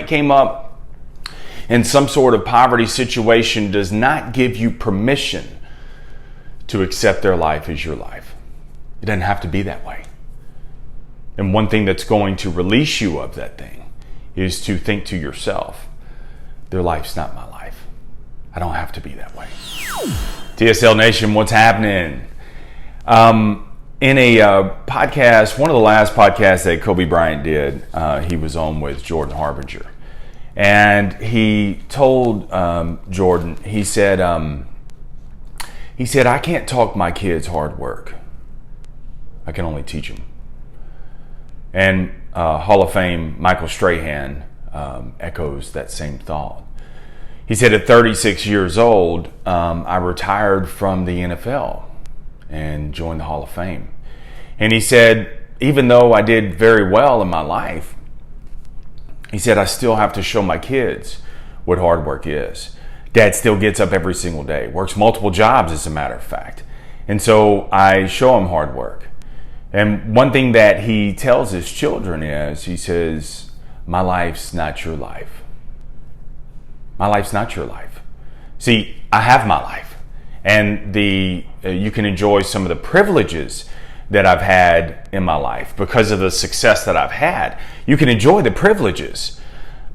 came up in some sort of poverty situation does not give you permission to accept their life as your life. It doesn't have to be that way. And one thing that's going to release you of that thing is to think to yourself, their life's not my life. I don't have to be that way. TSL Nation, what's happening? In a podcast, one of the last podcasts that Kobe Bryant did, he was on with Jordan Harbinger. And he told Jordan, he said, I can't talk my kids hard work. I can only teach them. And Hall of Fame Michael Strahan echoes that same thought. He said, at 36 years old, I retired from the NFL and joined the Hall of Fame. And he said, even though I did very well in my life, he said, I still have to show my kids what hard work is. Dad still gets up every single day, works multiple jobs as a matter of fact. And so I show him hard work. And one thing that he tells his children is, he says, my life's not your life. My life's not your life. See, I have my life. And you can enjoy some of the privileges that I've had in my life because of the success that I've had. You can enjoy the privileges,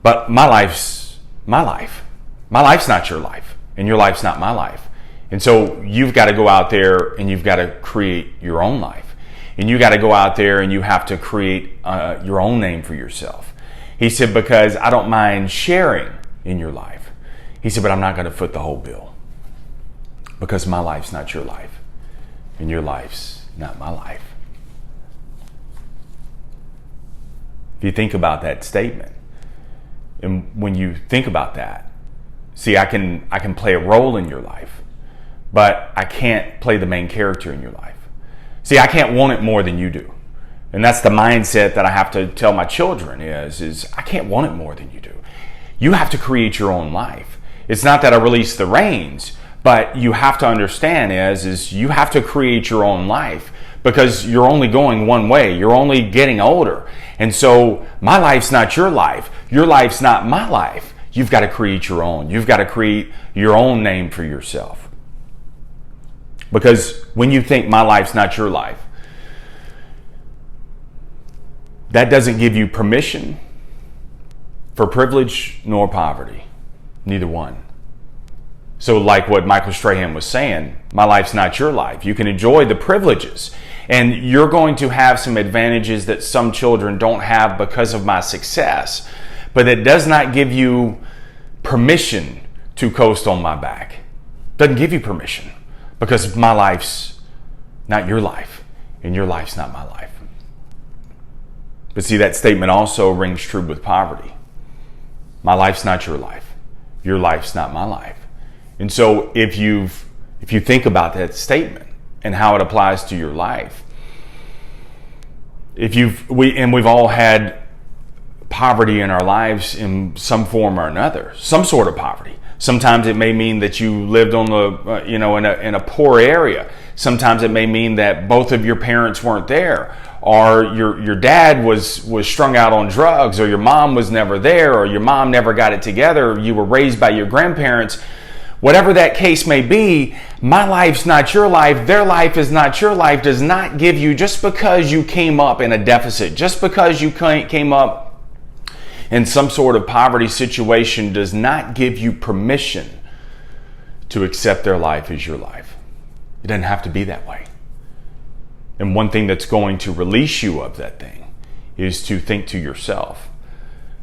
but my life's my life. My life's not your life, and your life's not my life. And so you've got to go out there and you've got to create your own life. And you got to go out there and you have to create your own name for yourself. He said, because I don't mind sharing in your life. He said, but I'm not going to foot the whole bill because my life's not your life and your life's not my life. If you think about that statement, and when you think about that, see, I can play a role in your life, but I can't play the main character in your life. See, I can't want it more than you do. And that's the mindset that I have to tell my children is I can't want it more than you do. You have to create your own life. It's not that I release the reins, but you have to understand is you have to create your own life because you're only going one way. You're only getting older. And so my life's not your life. Your life's not my life. You've got to create your own. You've got to create your own name for yourself. Because when you think my life's not your life, that doesn't give you permission for privilege nor poverty. Neither one. So like what Michael Strahan was saying, my life's not your life. You can enjoy the privileges and you're going to have some advantages that some children don't have because of my success, but it does not give you permission to coast on my back. Doesn't give you permission because my life's not your life and your life's not my life. But see, that statement also rings true with poverty. My life's not your life. Your life's not my life. And so if you think about that statement and how it applies to your life, we've all had poverty in our lives in some form or another, some sort of poverty. Sometimes it may mean that you lived on the in a poor area. Sometimes it may mean that both of your parents weren't there, or your dad was strung out on drugs, or your mom was never there, or your mom never got it together, or you were raised by your grandparents. Whatever that case may be, my life's not your life, their life is not your life, does not give you, just because you came up in a deficit, just because you came up in some sort of poverty situation, does not give you permission to accept their life as your life. It doesn't have to be that way. And one thing that's going to release you of that thing is to think to yourself,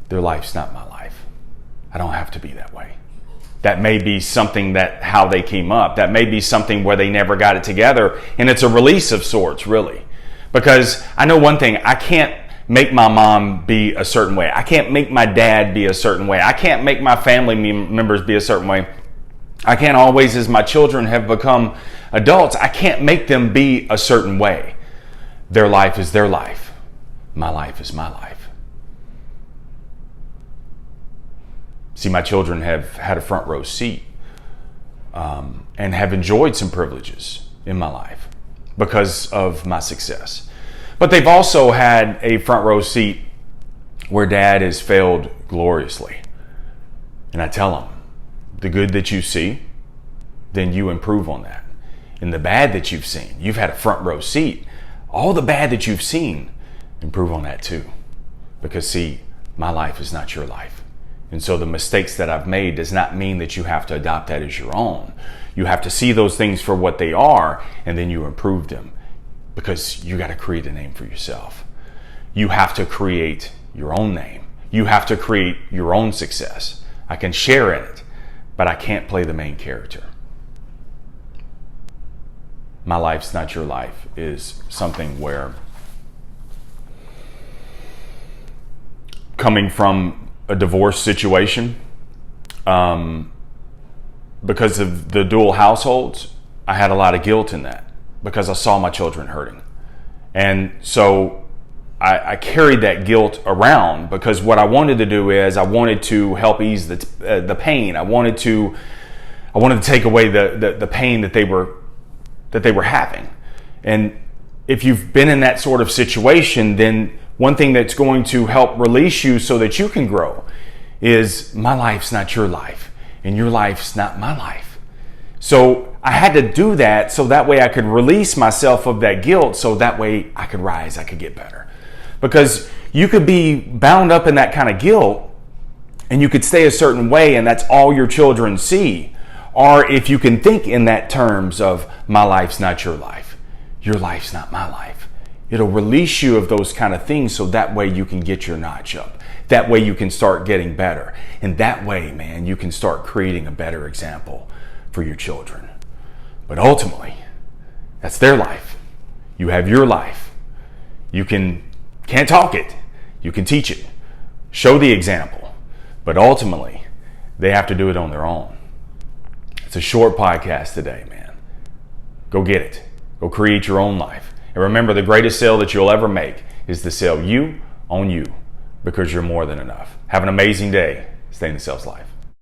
their life's not my life. I don't have to be that way. That may be something that how they came up. That may be something where they never got it together. And it's a release of sorts, really. Because I know one thing, I can't make my mom be a certain way. I can't make my dad be a certain way. I can't make my family members be a certain way. I can't always, as my children have become adults, I can't make them be a certain way. Their life is their life. My life is my life. See, my children have had a front row seat and have enjoyed some privileges in my life because of my success. But they've also had a front row seat where dad has failed gloriously. And I tell them, the good that you see, then you improve on that. And the bad that you've seen, you've had a front row seat. All the bad that you've seen, improve on that too. Because see, my life is not your life. And so the mistakes that I've made does not mean that you have to adopt that as your own. You have to see those things for what they are, and then you improve them. Because you got to create a name for yourself. You have to create your own name. You have to create your own success. I can share in it, but I can't play the main character. My life's not your life is something where, coming from a divorce situation, because of the dual households, I had a lot of guilt in that because I saw my children hurting. And so I carried that guilt around, because what I wanted to do is I wanted to help ease the pain. I wanted to take away the pain that they were having. And if you've been in that sort of situation, then one thing that's going to help release you so that you can grow is, my life's not your life, and your life's not my life. So I had to do that so that way I could release myself of that guilt, so that way I could rise, I could get better. Because you could be bound up in that kind of guilt and you could stay a certain way, and that's all your children see. Or if you can think in that terms of, my life's not your life's not my life. It'll release you of those kind of things, so that way you can get your notch up. That way you can start getting better. And that way, man, you can start creating a better example for your children. But ultimately, that's their life. You have your life. You can't talk it. You can teach it. Show the example. But ultimately, they have to do it on their own. It's a short podcast today, man. Go get it. Go create your own life. And remember, the greatest sale that you'll ever make is to sell you on you, because you're more than enough. Have an amazing day. Stay in the sales life.